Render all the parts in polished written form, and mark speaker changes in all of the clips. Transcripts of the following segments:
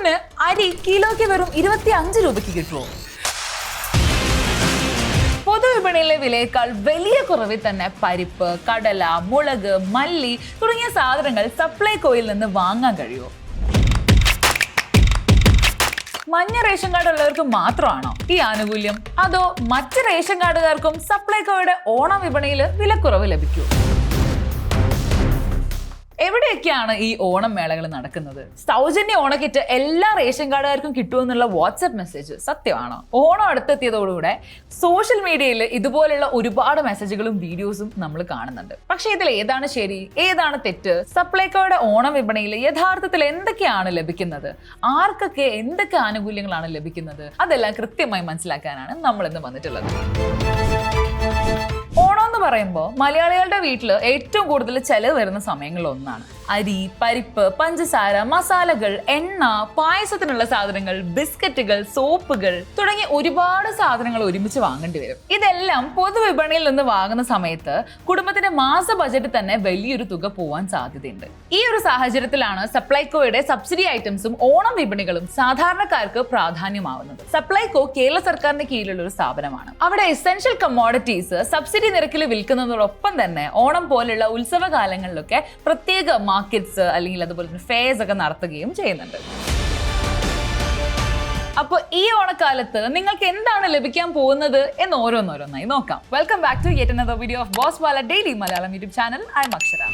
Speaker 1: ഓണത്തിന് അരി കിലോയ്ക്ക് വെറും 25 രൂപയ്ക്ക് കിട്ടുമോ? പൊതുവിപണിയിലെ വിലയേക്കാൾ വലിയ കുറവിൽ തന്നെ പരിപ്പ്, കടല, മുളക്, മല്ലി തുടങ്ങിയ സാധനങ്ങൾ സപ്ലൈകോയിൽ നിന്ന് വാങ്ങാൻ കഴിയുമോ? മഞ്ഞ റേഷൻ കാർഡ് ഉള്ളവർക്ക് മാത്രമാണോ ഈ ആനുകൂല്യം? അതോ മറ്റ് റേഷൻ കാർഡുകാർക്കും സപ്ലൈകോയുടെ ഓണം വിപണിയിൽ വിലക്കുറവ് ലഭിക്കൂ? എവിടെയൊക്കെയാണ് ഈ ഓണം മേളകൾ നടക്കുന്നത്? സൗജന്യ ഓണക്കിറ്റ് എല്ലാ റേഷൻ കാർഡുകാർക്കും കിട്ടുമെന്നുള്ള വാട്സ്ആപ്പ് മെസ്സേജ് സത്യമാണോ? ഓണം അടുത്തെത്തിയതോടുകൂടെ സോഷ്യൽ മീഡിയയിൽ ഇതുപോലുള്ള ഒരുപാട് മെസ്സേജുകളും വീഡിയോസും നമ്മൾ കാണുന്നുണ്ട്. പക്ഷെ ഇതിൽ ഏതാണ് ശരി, ഏതാണ് തെറ്റ്? സപ്ലൈകോയുടെ ഓണം വിപണിയിൽ യഥാർത്ഥത്തിൽ എന്തൊക്കെയാണ് ലഭിക്കുന്നത്? ആർക്കൊക്കെ എന്തൊക്കെ ആനുകൂല്യങ്ങളാണ് ലഭിക്കുന്നത്? അതെല്ലാം കൃത്യമായി മനസ്സിലാക്കാനാണ് നമ്മൾ ഇന്ന് വന്നിട്ടുള്ളത്. ഓണം എന്ന് പറയുമ്പോൾ മലയാളികളുടെ വീട്ടിൽ ഏറ്റവും കൂടുതൽ ചെലവ് വരുന്ന സമയങ്ങളിൽ ഒന്നാണ്. അരി, പരിപ്പ്, പഞ്ചസാര, മസാലകൾ, എണ്ണ, പായസത്തിനുള്ള സാധനങ്ങൾ, ബിസ്ക്കറ്റുകൾ, സോപ്പുകൾ തുടങ്ങി ഒരുപാട് സാധനങ്ങൾ ഒരുമിച്ച് വാങ്ങേണ്ടി വരും. ഇതെല്ലാം പൊതുവിപണിയിൽ നിന്ന് വാങ്ങുന്ന സമയത്ത് കുടുംബത്തിന്റെ മാസ ബജറ്റ് തന്നെ വലിയൊരു തുക പോവാൻ സാധ്യതയുണ്ട്. ഈ ഒരു സാഹചര്യത്തിലാണ് സപ്ലൈകോയുടെ സബ്സിഡി ഐറ്റംസും ഓണം വിപണികളും സാധാരണക്കാർക്ക് പ്രാധാന്യമാവുന്നത്. സപ്ലൈകോ കേരള സർക്കാരിന്റെ കീഴിലുള്ള ഒരു സ്ഥാപനമാണ്. അവിടെ എസെൻഷ്യൽ കമ്മോഡിറ്റീസ് സബ്സിഡി നിരക്കിൽ വിൽക്കുന്നതോടൊപ്പം തന്നെ ഓണം പോലുള്ള ഉത്സവ കാലങ്ങളിലൊക്കെ പ്രത്യേക മാർക്കറ്റ്സ് അല്ലെങ്കിൽ അതുപോലെ തന്നെ ഫെയർസ് ഒക്കെ നടത്തുകയും ചെയ്യുന്നുണ്ട്. അപ്പോൾ ഈ ഓണക്കാലത്ത് നിങ്ങൾക്ക് എന്താണ് ലഭിക്കാൻ പോകുന്നത് എന്ന് ഓരോന്നോരോന്നായി നോക്കാം. Welcome back to yet another video of Boss Wallah daily Malayalam YouTube channel. I'm Akshara.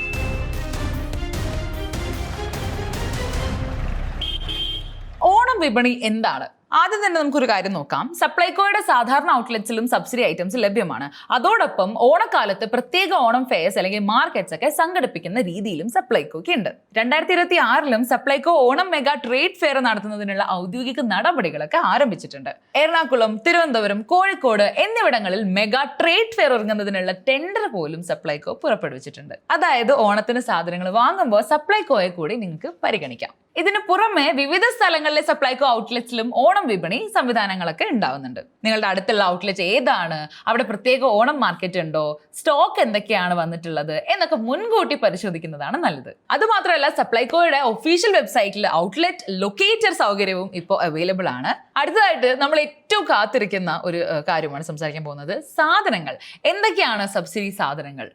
Speaker 1: Onam വിപണി എന്താണ്? ആദ്യം തന്നെ നമുക്കൊരു കാര്യം നോക്കാം. സപ്ലൈകോയുടെ സാധാരണ ഔട്ട്ലെറ്റ്സിലും സബ്സിഡി ഐറ്റംസ് ലഭ്യമാണ്. അതോടൊപ്പം ഓണക്കാലത്ത് പ്രത്യേക ഓണം ഫെയർസ് അല്ലെങ്കിൽ മാർക്കറ്റ്സ് ഒക്കെ സംഘടിപ്പിക്കുന്ന രീതിയിലും സപ്ലൈകോയ്ക്ക് ഉണ്ട്. 2026 Supplyco Onam mega trade fair നടത്തുന്നതിനുള്ള ഔദ്യോഗിക നടപടികളൊക്കെ ആരംഭിച്ചിട്ടുണ്ട്. എറണാകുളം, തിരുവനന്തപുരം, കോഴിക്കോട് എന്നിവിടങ്ങളിൽ മെഗാ ട്രേഡ് ഫെയർ ഒരുങ്ങുന്നതിനുള്ള ടെൻഡർ പോലും സപ്ലൈകോ പുറപ്പെടുവിച്ചിട്ടുണ്ട്. അതായത് ഓണത്തിന് സാധനങ്ങൾ വാങ്ങുമ്പോൾ സപ്ലൈകോയെ കൂടി നിങ്ങൾക്ക് പരിഗണിക്കാം. ഇതിനു പുറമെ വിവിധ സ്ഥലങ്ങളിലെ സപ്ലൈകോ ഔട്ട്ലെറ്റ്സിലും ഓണം വിപണി സംവിധാനങ്ങളൊക്കെ ഉണ്ടാവുന്നുണ്ട്. നിങ്ങളുടെ അടുത്തുള്ള ഔട്ട്ലെറ്റ് ഏതാണ്, അവിടെ പ്രത്യേക ഓണം മാർക്കറ്റ് ഉണ്ടോ, സ്റ്റോക്ക് എന്തൊക്കെയാണ് വന്നിട്ടുള്ളത് എന്നൊക്കെ മുൻകൂട്ടി പരിശോധിക്കുന്നതാണ് നല്ലത്. അതുമാത്രമല്ല സപ്ലൈകോയുടെ ഒഫീഷ്യൽ വെബ്സൈറ്റിൽ ഔട്ട്ലെറ്റ് ലൊക്കേറ്റർ സൗകര്യവും ഇപ്പോൾ അവൈലബിൾ ആണ്. അടുത്തതായിട്ട് നമ്മൾ ഏറ്റവും കാത്തിരിക്കുന്ന ഒരു കാര്യമാണ് സംസാരിക്കാൻ പോകുന്നത്. സാധനങ്ങൾ എന്തൊക്കെയാണ് സബ്സിഡി സാധനങ്ങൾ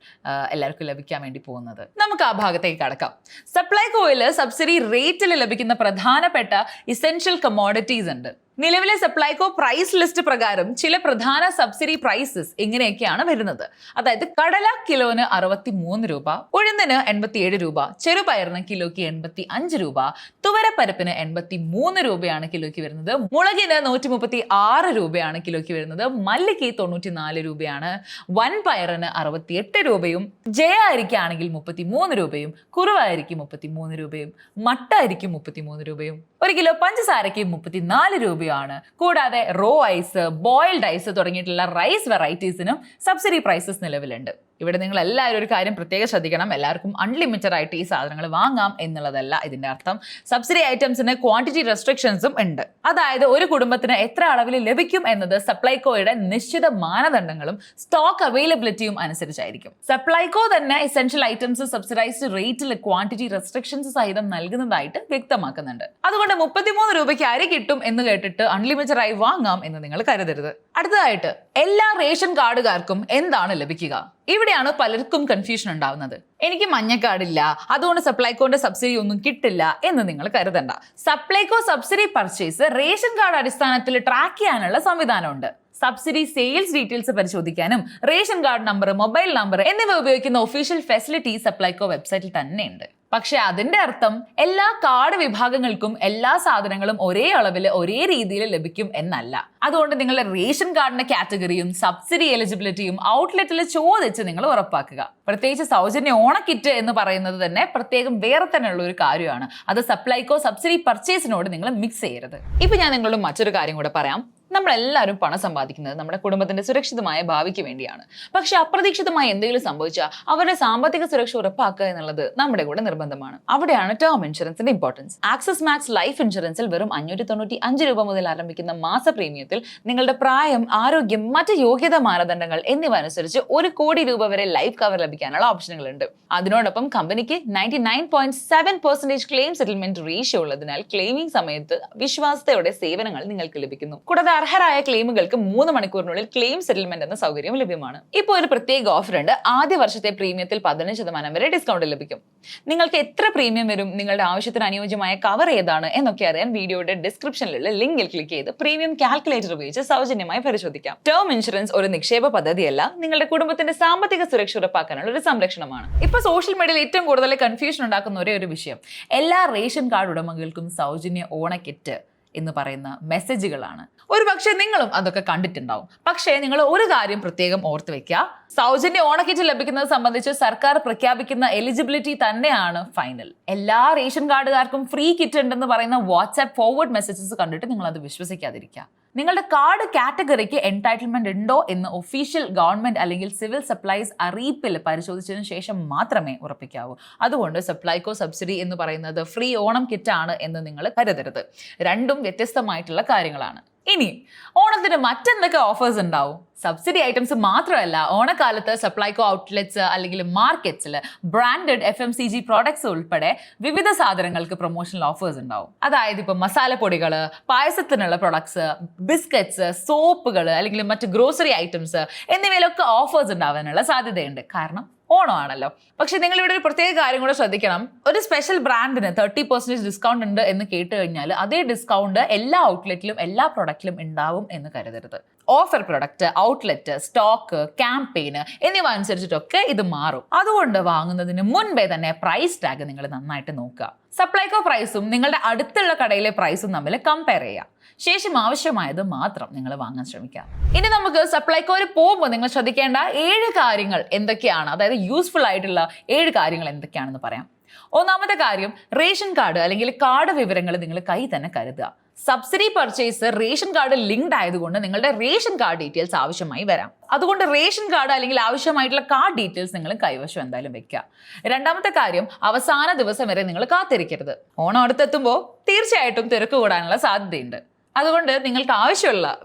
Speaker 1: എല്ലാവർക്കും ലഭിക്കാൻ വേണ്ടി പോകുന്നത്? നമുക്ക് ആ ഭാഗത്തേക്ക് കടക്കാം. സപ്ലൈകോയിൽ സബ്സിഡി റേറ്റിൽ ലഭിക്കുന്ന പ്രധാനപ്പെട്ട ഇസെൻഷ്യൽ കമ്മോഡിറ്റീസ് ഉണ്ട്. നിലവിലെ സപ്ലൈകോ പ്രൈസ് ലിസ്റ്റ് പ്രകാരം ചില പ്രധാന സബ്സിഡി പ്രൈസസ് ഇങ്ങനെയൊക്കെയാണ് വരുന്നത്. അതായത് കടല കിലോന് 63 രൂപ, ഉഴുന്നിന് 87 രൂപ, ചെറുപയറിന് കിലോയ്ക്ക് 85 രൂപ, തുവരപ്പരിപ്പിന് 83 രൂപയാണ് കിലോയ്ക്ക് വരുന്നത്, മുളകിന് 136 രൂപയാണ് കിലോയ്ക്ക് വരുന്നത്, മല്ലിക്ക് 94 രൂപയാണ്, വൻപയറിന് 68 രൂപയും, ജയ അരിക്കാണെങ്കിൽ 33 രൂപയും, കുറുവ അരിക്ക് 33 രൂപയും, മട്ട അരിക്ക് 33 രൂപയും, 1 കിലോ പഞ്ചസാരയ്ക്ക് 34 രൂപ. കൂടാതെ റോ ഐസ്, ബോയിൽഡ് ഐസ് തുടങ്ങിയിട്ടുള്ള റൈസ് വെറൈറ്റീസിനും സബ്സിഡി പ്രൈസസ് നിലവിലുണ്ട്. ഇവിടെ നിങ്ങൾ എല്ലാവരും ഒരു കാര്യം പ്രത്യേകം ശ്രദ്ധിക്കണം. എല്ലാവർക്കും അൺലിമിറ്റഡ് ആയിട്ട് ഈ സാധനങ്ങൾ വാങ്ങാം എന്നുള്ളതല്ല ഇതിന്റെ അർത്ഥം. സബ്സിഡി ഐറ്റംസിന് ക്വാണ്ടിറ്റി റെസ്ട്രിക്ഷൻസും ഉണ്ട്. അതായത് ഒരു കുടുംബത്തിന് എത്ര അളവിൽ ലഭിക്കും എന്നത് സപ്ലൈകോയുടെ നിശ്ചിത മാനദണ്ഡങ്ങളും സ്റ്റോക്ക് അവൈലബിലിറ്റിയും അനുസരിച്ചായിരിക്കും. സപ്ലൈകോ തന്നെ എസെൻഷ്യൽ ഐറ്റംസ് സബ്സിഡൈസ്ഡ് റേറ്റിൽ ക്വാണ്ടിറ്റി റെസ്ട്രിക്ഷൻസ് സഹിതം നൽകുന്നതായിട്ട് വ്യക്തമാക്കുന്നുണ്ട്. അതുകൊണ്ട് 33 രൂപയ്ക്ക് അരി കിട്ടും എന്ന് കേട്ടിട്ട് അൺലിമിറ്റഡ് ആയി വാങ്ങാം എന്ന് നിങ്ങൾ കരുതരുത്. അടുത്തതായിട്ട് എല്ലാ റേഷൻ കാർഡുകാർക്കും എന്താണ് ലഭിക്കുക? ഇവിടെയാണ് പലർക്കും കൺഫ്യൂഷൻ ഉണ്ടാവുന്നത്. എനിക്ക് മഞ്ഞ കാർഡില്ല, അതുകൊണ്ട് സപ്ലൈകോന്റെ സബ്സിഡി ഒന്നും കിട്ടില്ല എന്ന് നിങ്ങൾ കരുതണ്ട. Supplyco subsidy purchase ration card അടിസ്ഥാനത്തിൽ ട്രാക്ക് ചെയ്യാനുള്ള സംവിധാനമുണ്ട്. സബ്സിഡി സെയിൽസ് ഡീറ്റെയിൽസ് പരിശോധിക്കാനും ration card number, mobile number എന്നിവ ഉപയോഗിക്കുന്ന ഒഫീഷ്യൽ ഫെസിലിറ്റി സപ്ലൈകോ വെബ്സൈറ്റിൽ തന്നെയുണ്ട്. പക്ഷെ അതിന്റെ അർത്ഥം എല്ലാ കാർഡ് വിഭാഗങ്ങൾക്കും എല്ലാ സാധനങ്ങളും ഒരേ അളവിൽ ഒരേ രീതിയിൽ ലഭിക്കും എന്നല്ല. അതുകൊണ്ട് നിങ്ങളുടെ റേഷൻ കാർഡിന്റെ കാറ്റഗറിയും സബ്സിഡി എലിജിബിലിറ്റിയും ഔട്ട്ലെറ്റിൽ ചോദിച്ച് നിങ്ങൾ ഉറപ്പാക്കുക. പ്രത്യേകിച്ച് സൗജന്യ ഓണക്കിറ്റ് എന്ന് പറയുന്നത് തന്നെ പ്രത്യേകം വേറെ തന്നെയുള്ള ഒരു കാര്യമാണ്. അത് സപ്ലൈകോ സബ്സിഡി പർച്ചേസിനോട് നിങ്ങൾ മിക്സ് ചെയ്യരുത്. ഇപ്പൊ ഞാൻ നിങ്ങളോട് മറ്റൊരു കാര്യം കൂടെ പറയാം. നമ്മളെല്ലാവരും പണം സമ്പാദിക്കുന്നത് നമ്മുടെ കുടുംബത്തിന്റെ സുരക്ഷിതമായ ഭാവിക്ക് വേണ്ടിയാണ്. പക്ഷെ അപ്രതീക്ഷിതമായി എന്തെങ്കിലും സംഭവിച്ചാൽ അവരുടെ സാമ്പത്തിക സുരക്ഷ ഉറപ്പാക്കുക എന്നുള്ളത് നമ്മുടെ കൂടെ നിർബന്ധമാണ്. അവിടെയാണ് ടേം ഇൻഷുറൻസിന്റെ ഇമ്പോർട്ടൻസ്. ആക്സിസ് മാക്സ് ലൈഫ് ഇൻഷുറൻസിൽ വെറും 595 രൂപ മുതൽ ആരംഭിക്കുന്ന മാസ പ്രീമിയത്തിൽ നിങ്ങളുടെ പ്രായം, ആരോഗ്യം, മറ്റ് യോഗ്യതാ മാനദണ്ഡങ്ങൾ എന്നിവ അനുസരിച്ച് 1 കോടി രൂപ വരെ ലൈഫ് കവർ ലഭിക്കാനുള്ള ഓപ്ഷനുകൾ ഉണ്ട്. അതിനോടൊപ്പം കമ്പനിക്ക് 99.7% ക്ലെയിം സെറ്റിൽമെന്റ് റേഷ്യോ ഉള്ളതിനാൽ ക്ലെയിമിംഗ് സമയത്ത് വിശ്വാസത്തോടെ സേവനങ്ങൾ നിങ്ങൾക്ക് ലഭിക്കുന്നു. കൂടാതെ അർഹരായ ക്ലെയിമുകൾക്ക് 3 മണിക്കൂറിനുള്ളിൽ ക്ലെയിം സെറ്റിൽമെന്റ് എന്ന സൗകര്യം ലഭ്യമാണ്. ഇപ്പോൾ ഒരു പ്രത്യേക ഓഫർ ഉണ്ട്. ആദ്യ വർഷത്തെ പ്രീമിയത്തിൽ 15% വരെ ഡിസ്കൗണ്ട് ലഭിക്കും. നിങ്ങൾക്ക് എത്ര പ്രീമിയം വരും, നിങ്ങളുടെ ആവശ്യത്തിന് അനുയോജ്യമായ കവർ ഏതാണ് എന്നൊക്കെ അറിയാൻ വീഡിയോയുടെ ഡിസ്ക്രിപ്ഷനിലുള്ള ലിങ്കിൽ ക്ലിക്ക് ചെയ്ത് പ്രീമിയം കാൽക്കുലേറ്റർ ഉപയോഗിച്ച് സൗജന്യമായി പരിശോധിക്കാം. ടേം ഇൻഷുറൻസ് ഒരു നിക്ഷേപ പദ്ധതിയല്ല, നിങ്ങളുടെ കുടുംബത്തിന്റെ സാമ്പത്തിക സുരക്ഷ ഉറപ്പാക്കാനുള്ള ഒരു സംരക്ഷണമാണ്. ഇപ്പൊ സോഷ്യൽ മീഡിയയിൽ ഏറ്റവും കൂടുതൽ കൺഫ്യൂഷൻ ഉണ്ടാക്കുന്ന ഒരേ ഒരു വിഷയം എല്ലാ റേഷൻ കാർഡ് ഉടമകൾക്കും സൗജന്യ ഓണക്കിറ്റ് എന്ന് പറയുന്ന മെസ്സേജുകളാണ്. ഒരു പക്ഷേ നിങ്ങളും അതൊക്കെ കണ്ടിട്ടുണ്ടാവും. പക്ഷേ നിങ്ങൾ ഒരു കാര്യം പ്രത്യേകം ഓർത്ത് വെക്കുക, സൗജന്യ ഓണക്കിറ്റ് ലഭിക്കുന്നത് സംബന്ധിച്ച് സർക്കാർ പ്രഖ്യാപിക്കുന്ന എലിജിബിലിറ്റി തന്നെയാണ് ഫൈനൽ. എല്ലാ റേഷൻ കാർഡുകാർക്കും ഫ്രീ കിറ്റ് ഉണ്ടെന്ന് പറയുന്ന വാട്സ്ആപ്പ് ഫോർവേഡ് മെസ്സേജസ് കണ്ടിട്ട് നിങ്ങൾ അത് വിശ്വസിക്കാതിരിക്കുക. നിങ്ങളുടെ കാർഡ് കാറ്റഗറിക്ക് എൻടൈറ്റിൽമെന്റ് ഉണ്ടോ എന്ന് ഒഫീഷ്യൽ ഗവൺമെന്റ് അല്ലെങ്കിൽ സിവിൽ സപ്ലൈസ് അറിയിപ്പിൽ പരിശോധിച്ചതിന് ശേഷം മാത്രമേ ഉറപ്പിക്കാവൂ. അതുകൊണ്ട് സപ്ലൈകോ സബ്സിഡി എന്ന് പറയുന്നത് ഫ്രീ ഓണം കിറ്റ് ആണ് എന്ന് നിങ്ങൾ കരുതരുത്. രണ്ടും വ്യത്യസ്തമായിട്ടുള്ള കാര്യങ്ങളാണ്. ഇനി ഓണത്തിന് മറ്റെന്തൊക്കെ ഓഫേഴ്സ് ഉണ്ടാവും? സബ്സിഡി ഐറ്റംസ് മാത്രമല്ല, ഓണക്കാലത്ത് സപ്ലൈകോ ഔട്ട്ലെറ്റ്സ് അല്ലെങ്കിൽ മാർക്കറ്റ്സിൽ ബ്രാൻഡഡ് FMCG പ്രോഡക്ട്സ് ഉൾപ്പെടെ വിവിധ സാധനങ്ങൾക്ക് പ്രൊമോഷണൽ ഓഫേഴ്സ് ഉണ്ടാവും. അതായത് ഇപ്പൊ മസാലപ്പൊടികൾ, പായസത്തിനുള്ള പ്രൊഡക്ട്സ്, ബിസ്ക്കറ്റ്സ്, സോപ്പുകൾ അല്ലെങ്കിൽ മറ്റ് ഗ്രോസറി ഐറ്റംസ് എന്നിവയിലൊക്കെ ഓഫേഴ്സ് ഉണ്ടാവാനുള്ള സാധ്യതയുണ്ട്. കാരണം ഓണമാണല്ലോ. പക്ഷെ നിങ്ങൾ ഇവിടെ ഒരു പ്രത്യേക കാര്യം കൂടെ ശ്രദ്ധിക്കണം. ഒരു സ്പെഷ്യൽ ബ്രാൻഡിന് 30% ഡിസ്കൗണ്ട് ഉണ്ട് എന്ന് കേട്ട് കഴിഞ്ഞാൽ അതേ ഡിസ്കൗണ്ട് എല്ലാ ഔട്ട്ലെറ്റിലും എല്ലാ പ്രൊഡക്റ്റിലും ഉണ്ടാവും എന്ന് കരുതരുത്. ഓഫർ പ്രൊഡക്റ്റ്, ഔട്ട്ലെറ്റ്, സ്റ്റോക്ക്, ക്യാമ്പയിന് എന്നിവ അനുസരിച്ചിട്ടൊക്കെ ഇത് മാറും. അതുകൊണ്ട് വാങ്ങുന്നതിന് മുൻപേ തന്നെ പ്രൈസ് ടാഗ് നിങ്ങൾ നന്നായിട്ട് നോക്കുക. സപ്ലൈകോ പ്രൈസും നിങ്ങളുടെ അടുത്തുള്ള കടയിലെ പ്രൈസും തമ്മിൽ കമ്പയർ ചെയ്യുക. ശേഷം ആവശ്യമായത് മാത്രം നിങ്ങൾ വാങ്ങാൻ ശ്രമിക്കുക. ഇനി നമുക്ക് സപ്ലൈകോയിൽ പോകുമ്പോൾ നിങ്ങൾ ശ്രദ്ധിക്കേണ്ട 7 കാര്യങ്ങൾ എന്തൊക്കെയാണ്, അതായത് യൂസ്ഫുൾ ആയിട്ടുള്ള 7 കാര്യങ്ങൾ എന്തൊക്കെയാണെന്ന് പറയാം. ഒന്നാമത്തെ കാര്യം, റേഷൻ കാർഡ് അല്ലെങ്കിൽ കാർഡ് വിവരങ്ങൾ നിങ്ങൾ കൈ തന്നെ കരുതുക. Subsidy purchase ration card linked ആയതുകൊണ്ട് നിങ്ങളുടെ റേഷൻ കാർഡ് ഡീറ്റെയിൽസ് ആവശ്യമായി വരാം. അതുകൊണ്ട് റേഷൻ കാർഡ് അല്ലെങ്കിൽ ആവശ്യമായിട്ടുള്ള കാർഡ് ഡീറ്റെയിൽസ് നിങ്ങൾ കൈവശം എന്തായാലും വെക്കുക. രണ്ടാമത്തെ കാര്യം, അവസാന ദിവസം വരെ നിങ്ങൾ കാത്തിരിക്കരുത്. ഓണം അടുത്തെത്തുമ്പോൾ തീർച്ചയായിട്ടും തിരക്ക് കൂടാനുള്ള സാധ്യതയുണ്ട്. അതുകൊണ്ട് നിങ്ങൾക്ക്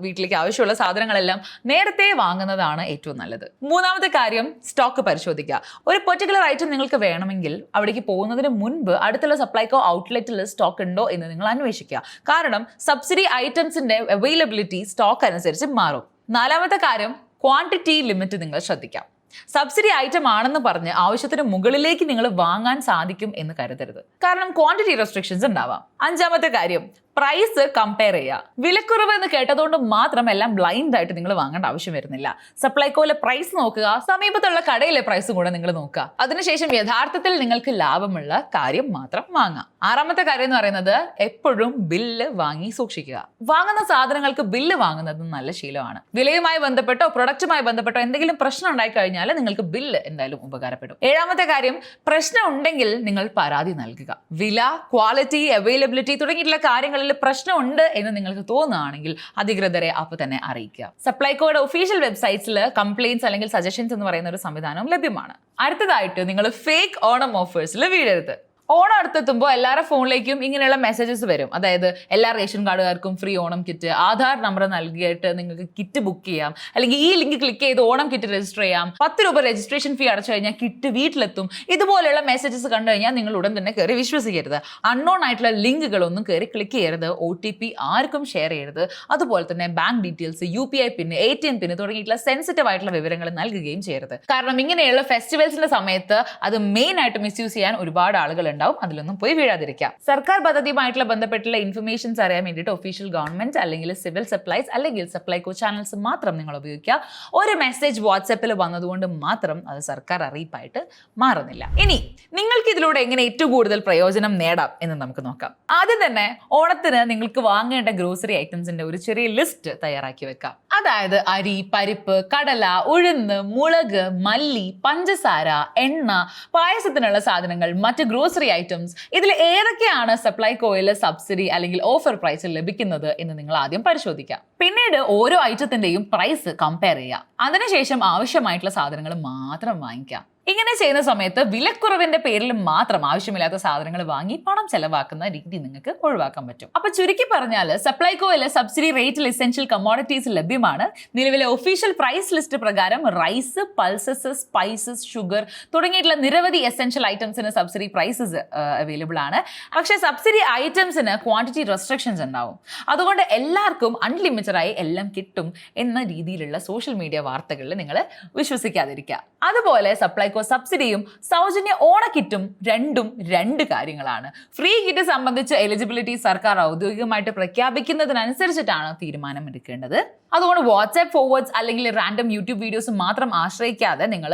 Speaker 1: വീട്ടിലേക്ക് ആവശ്യമുള്ള സാധനങ്ങളെല്ലാം നേരത്തെ വാങ്ങുന്നതാണ് ഏറ്റവും നല്ലത്. മൂന്നാമത്തെ കാര്യം, സ്റ്റോക്ക് പരിശോധിക്കുക. ഒരു പെർട്ടിക്കുലർ ഐറ്റം നിങ്ങൾക്ക് വേണമെങ്കിൽ അവിടേക്ക് പോകുന്നതിന് മുൻപ് അടുത്തുള്ള സപ്ലൈകോ ഔട്ട്ലെറ്റിൽ സ്റ്റോക്ക് ഉണ്ടോ എന്ന് നിങ്ങൾ അന്വേഷിക്കുക. കാരണം സബ്സിഡി ഐറ്റംസിന്റെ അവൈലബിലിറ്റി സ്റ്റോക്ക് അനുസരിച്ച് മാറും. നാലാമത്തെ കാര്യം, ക്വാണ്ടിറ്റി ലിമിറ്റ് നിങ്ങൾ ശ്രദ്ധിക്കാം. സബ്സിഡി ഐറ്റം ആണെന്ന് പറഞ്ഞ് ആവശ്യത്തിന് മുകളിലേക്ക് നിങ്ങൾ വാങ്ങാൻ സാധിക്കും എന്ന് കരുതരുത്. കാരണം ക്വാണ്ടിറ്റി റെസ്ട്രിക്ഷൻസ് ഉണ്ടാവാം. അഞ്ചാമത്തെ കാര്യം, പ്രൈസ് കമ്പയർ ചെയ്യുക. വിലക്കുറവ് എന്ന് കേട്ടതുകൊണ്ട് മാത്രം എല്ലാം ബ്ലൈൻഡ് ആയിട്ട് നിങ്ങൾ വാങ്ങേണ്ട ആവശ്യം വരുന്നില്ല. സപ്ലൈകോയിലെ പ്രൈസ് നോക്കുക, സമീപത്തുള്ള കടയിലെ പ്രൈസും കൂടെ നിങ്ങൾ നോക്കുക. അതിനുശേഷം യഥാർത്ഥത്തിൽ നിങ്ങൾക്ക് ലാഭമുള്ള കാര്യം മാത്രം വാങ്ങാം. ആറാമത്തെ കാര്യം എന്ന് പറയുന്നത്, എപ്പോഴും ബില്ല് വാങ്ങി സൂക്ഷിക്കുക. വാങ്ങുന്ന സാധനങ്ങൾക്ക് ബില്ല് വാങ്ങുന്നത് നല്ല ശീലമാണ്. വിലയുമായി ബന്ധപ്പെട്ടോ പ്രൊഡക്റ്റുമായി ബന്ധപ്പെട്ടോ എന്തെങ്കിലും പ്രശ്നം ഉണ്ടായി കഴിഞ്ഞാൽ നിങ്ങൾക്ക് ബില്ല് എന്തായാലും ഉപകാരപ്പെടും. ഏഴാമത്തെ കാര്യം, പ്രശ്നം ഉണ്ടെങ്കിൽ നിങ്ങൾ പരാതി നൽകുക. വില, ക്വാളിറ്റി, അവൈലബിലിറ്റി തുടങ്ങിയിട്ടുള്ള കാര്യങ്ങളിൽ പ്രശ്നമുണ്ട് എന്ന് നിങ്ങൾക്ക് തോന്നുകയാണെങ്കിൽ അധികൃതരെ അപ്പോൾ തന്നെ അറിയിക്കുക. സപ്ലൈകോയുടെ ഒഫീഷ്യൽ വെബ്സൈറ്റ്സിൽ കംപ്ലയിൻസ് അല്ലെങ്കിൽ സജഷൻസ് എന്ന് പറയുന്ന ഒരു സംവിധാനവും ലഭ്യമാണ്. അടുത്തതായിട്ട്, നിങ്ങൾ ഫേക്ക് ഓണം ഓഫേഴ്സിൽ വീഴരുത്. ഓണം അടുത്തെത്തുമ്പോൾ എല്ലാവരുടെ ഫോണിലേക്കും ഇങ്ങനെയുള്ള മെസ്സേജസ് വരും. അതായത് എല്ലാ റേഷൻ കാർഡുകാർക്കും free Onam kit, Aadhaar number നൽകിയിട്ട് നിങ്ങൾക്ക് കിറ്റ് ബുക്ക് ചെയ്യാം, അല്ലെങ്കിൽ ഈ ലിങ്ക് ക്ലിക്ക് ചെയ്ത് ഓണം കിറ്റ് രജിസ്റ്റർ ചെയ്യാം, 10 രൂപ രജിസ്ട്രേഷൻ ഫീ അടച്ചു കഴിഞ്ഞാൽ കിറ്റ് വീട്ടിലെത്തും. ഇതുപോലെയുള്ള മെസ്സേജസ് കണ്ടു കഴിഞ്ഞാൽ നിങ്ങൾ ഉടൻ തന്നെ കയറി വിശ്വസിക്കരുത്. അൺനോൺ ആയിട്ടുള്ള ലിങ്കുകളൊന്നും കയറി ക്ലിക്ക് ചെയ്യരുത്. OTP ആർക്കും ഷെയർ ചെയ്യരുത്. അതുപോലെ തന്നെ ബാങ്ക് ഡീറ്റെയിൽസ്, UPI പിൻ, ATM പിൻ തുടങ്ങിയിട്ടുള്ള സെൻസിറ്റീവ് ആയിട്ടുള്ള വിവരങ്ങൾ നൽകുകയും ചെയ്യരുത്. കാരണം ഇങ്ങനെയുള്ള ഫെസ്റ്റിവൽസിന്റെ സമയത്ത് അത് മെയിൻ ആയിട്ട് മിസ്യൂസ് ചെയ്യാൻ ഒരുപാട് ആളുകളുണ്ട്. അതിലൊന്നും പോയി വീഴാതിരിക്കുക. സർക്കാർ പദ്ധതിയുമായിട്ടുള്ള ബന്ധപ്പെട്ടുള്ള ഇൻഫർമേഷൻസ് അറിയാൻ വേണ്ടിയിട്ട് ഒഫീഷ്യൽ ഗവൺമെന്റ് അല്ലെങ്കിൽ സിവിൽ സപ്ലൈസ് അല്ലെങ്കിൽ സപ്ലൈകോ ചാനൽസ് മാത്രം നിങ്ങൾ ഉപയോഗിക്കുക. ഒരു മെസ്സേജ് വാട്സാപ്പിൽ വന്നതുകൊണ്ട് മാത്രം അത് സർക്കാർ അറിയിപ്പായിട്ട് മാറുന്നില്ല. ഇനി നിങ്ങൾക്ക് ഇതിലൂടെ എങ്ങനെ ഏറ്റവും കൂടുതൽ പ്രയോജനം നേടാം എന്ന് നമുക്ക് നോക്കാം. ആദ്യം തന്നെ ഓണത്തിന് നിങ്ങൾക്ക് വാങ്ങേണ്ട ഗ്രോസറി ഐറ്റംസിന്റെ ഒരു ചെറിയ ലിസ്റ്റ് തയ്യാറാക്കി വെക്കാം. അതായത് അരി, പരിപ്പ്, കടല, ഉഴുന്ന്, മുളക്, മല്ലി, പഞ്ചസാര, എണ്ണ, പായസത്തിനുള്ള സാധനങ്ങൾ, മറ്റ് ഗ്രോസറി ഐറ്റംസ്. ഇതിൽ ഏതൊക്കെയാണ് സപ്ലൈകോയിൽ സബ്സിഡി അല്ലെങ്കിൽ ഓഫർ പ്രൈസിൽ ലഭിക്കുന്നത് എന്ന് നിങ്ങൾ ആദ്യം പരിശോധിക്കാം. പിന്നീട് ഓരോ ഐറ്റത്തിന്റെയും പ്രൈസ് കമ്പയർ ചെയ്യുക. അതിനുശേഷം ആവശ്യമായിട്ടുള്ള സാധനങ്ങൾ മാത്രം വാങ്ങിക്കാം. ഇങ്ങനെ ചെയ്യുന്ന സമയത്ത് വിലക്കുറവിന്റെ പേരിൽ മാത്രം ആവശ്യമില്ലാത്ത സാധനങ്ങൾ വാങ്ങി പണം ചെലവാക്കുന്ന രീതി നിങ്ങൾക്ക് ഒഴിവാക്കാൻ പറ്റും. അപ്പൊ ചുരുക്കി പറഞ്ഞാൽ സപ്ലൈകോയിലെ സബ്സിഡി റേറ്റിൽ എസെൻഷ്യൽ കമ്മോഡിറ്റീസ് ലഭ്യമാണ്. നിലവിലെ ഒഫീഷ്യൽ പ്രൈസ് ലിസ്റ്റ് പ്രകാരം റൈസ്, പൾസസ്, സ്പൈസസ്, ഷുഗർ തുടങ്ങിയിട്ടുള്ള നിരവധി എസെൻഷ്യൽ ഐറ്റംസിന് സബ്സിഡി പ്രൈസസ് അവൈലബിൾ ആണ്. പക്ഷേ സബ്സിഡി ഐറ്റംസിന് ക്വാണ്ടിറ്റി റെസ്ട്രിക്ഷൻസ് ഉണ്ടാവും. അതുകൊണ്ട് എല്ലാവർക്കും അൺലിമിറ്റഡായി എല്ലാം കിട്ടും എന്ന രീതിയിലുള്ള സോഷ്യൽ മീഡിയ വാർത്തകളിൽ നിങ്ങൾ വിശ്വസിക്കാതിരിക്കുക. അതുപോലെ സപ്ലൈകോ സബ്സിഡിയും സൗജന്യ ഓണക്കിറ്റും രണ്ടും രണ്ട് കാര്യങ്ങളാണ്. ഫ്രീ കിറ്റ് സംബന്ധിച്ച് എലിജിബിലിറ്റി സർക്കാർ ഔദ്യോഗികമായിട്ട് പ്രഖ്യാപിക്കുന്നതിനനുസരിച്ചിട്ടാണ് തീരുമാനം എടുക്കേണ്ടത്. അതുകൊണ്ട് വാട്സ്ആപ്പ് ഫോർവേഡ്സ് അല്ലെങ്കിൽ റാൻഡം യൂട്യൂബ് വീഡിയോസ് മാത്രം ആശ്രയിക്കാതെ നിങ്ങൾ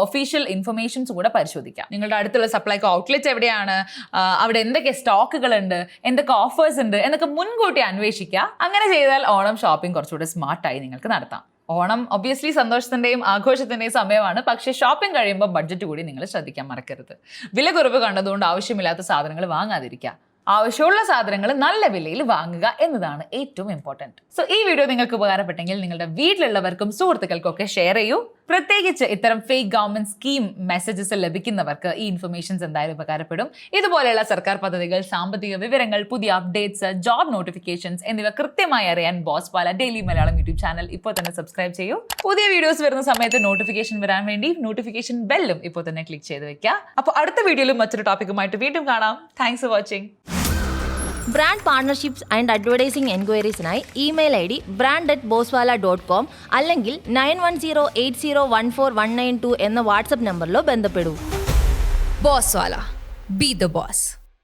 Speaker 1: ഒഫീഷ്യൽ ഇൻഫർമേഷൻസ് കൂടെ പരിശോധിക്കാം. നിങ്ങളുടെ അടുത്തുള്ള സപ്ലൈകോ ഔട്ട്ലെറ്റ് എവിടെയാണ്, അവിടെ എന്തൊക്കെ സ്റ്റോക്കുകളുണ്ട്, എന്തൊക്കെ ഓഫേഴ്സ് ഉണ്ട് എന്നൊക്കെ മുൻകൂട്ടി അന്വേഷിക്കുക. അങ്ങനെ ചെയ്താൽ ഓണം ഷോപ്പിംഗ് കുറച്ചുകൂടെ സ്മാർട്ടായി നിങ്ങൾക്ക് നടത്താം. ഓണം ഒബ്വിയസ്ലി സന്തോഷത്തിന്റെയും ആഘോഷത്തിന്റെയും സമയമാണ്. പക്ഷേ ഷോപ്പിംഗ് കഴിയുമ്പോൾ ബഡ്ജറ്റ് കൂടി നിങ്ങൾ ശ്രദ്ധിക്കാൻ മറക്കരുത്. വില കുറവ് കണ്ടതുകൊണ്ട് ആവശ്യമില്ലാത്ത സാധനങ്ങൾ വാങ്ങാതിരിക്കുക. ആവശ്യമുള്ള സാധനങ്ങൾ നല്ല വിലയിൽ വാങ്ങുക എന്നതാണ് ഏറ്റവും ഇമ്പോർട്ടൻറ്റ്. സോ ഈ വീഡിയോ നിങ്ങൾക്ക് ഉപകാരപ്പെട്ടെങ്കിൽ നിങ്ങളുടെ വീട്ടിലുള്ളവർക്കും സുഹൃത്തുക്കൾക്കും ഒക്കെ ഷെയർ ചെയ്യൂ. പ്രത്യേകിച്ച് ഇത്തരം ഫേക്ക് ഗവൺമെന്റ് സ്കീം മെസ്സേജസ് ലഭിക്കുന്നവർക്ക് ഈ ഇൻഫർമേഷൻസ് എന്തായാലും ഉപകാരപ്പെടും. ഇതുപോലെയുള്ള സർക്കാർ പദ്ധതികൾ, സാമ്പത്തിക വിവരങ്ങൾ, പുതിയ അപ്ഡേറ്റ്സ്, ജോബ് നോട്ടിഫിക്കേഷൻസ് എന്നിവ കൃത്യമായി അറിയാൻ ബോസ്വാല ഡെയിലി മലയാളം യൂട്യൂബ് ചാനൽ ഇപ്പോൾ തന്നെ സബ്സ്ക്രൈബ് ചെയ്യൂ. പുതിയ വീഡിയോസ് വരുന്ന സമയത്ത് നോട്ടിഫിക്കേഷൻ വരാൻ വേണ്ടി നോട്ടിഫിക്കേഷൻ ബെല്ലും ഇപ്പോൾ തന്നെ ക്ലിക്ക് ചെയ്ത് വെക്കുക. അപ്പോൾ അടുത്ത വീഡിയോയിലും മറ്റൊരു ടോപ്പിക്കുമായിട്ട് വീണ്ടും കാണാം. Thanks for watching.
Speaker 2: Brand partnerships and advertising എൻക്വയറീസിനായി ഇമെയിൽ ID brand@boswala.com അല്ലെങ്കിൽ 9108014192 എന്ന വാട്സ്ആപ്പ് നമ്പറിലോ ബന്ധപ്പെടൂ.
Speaker 3: Bosswala. Be the boss.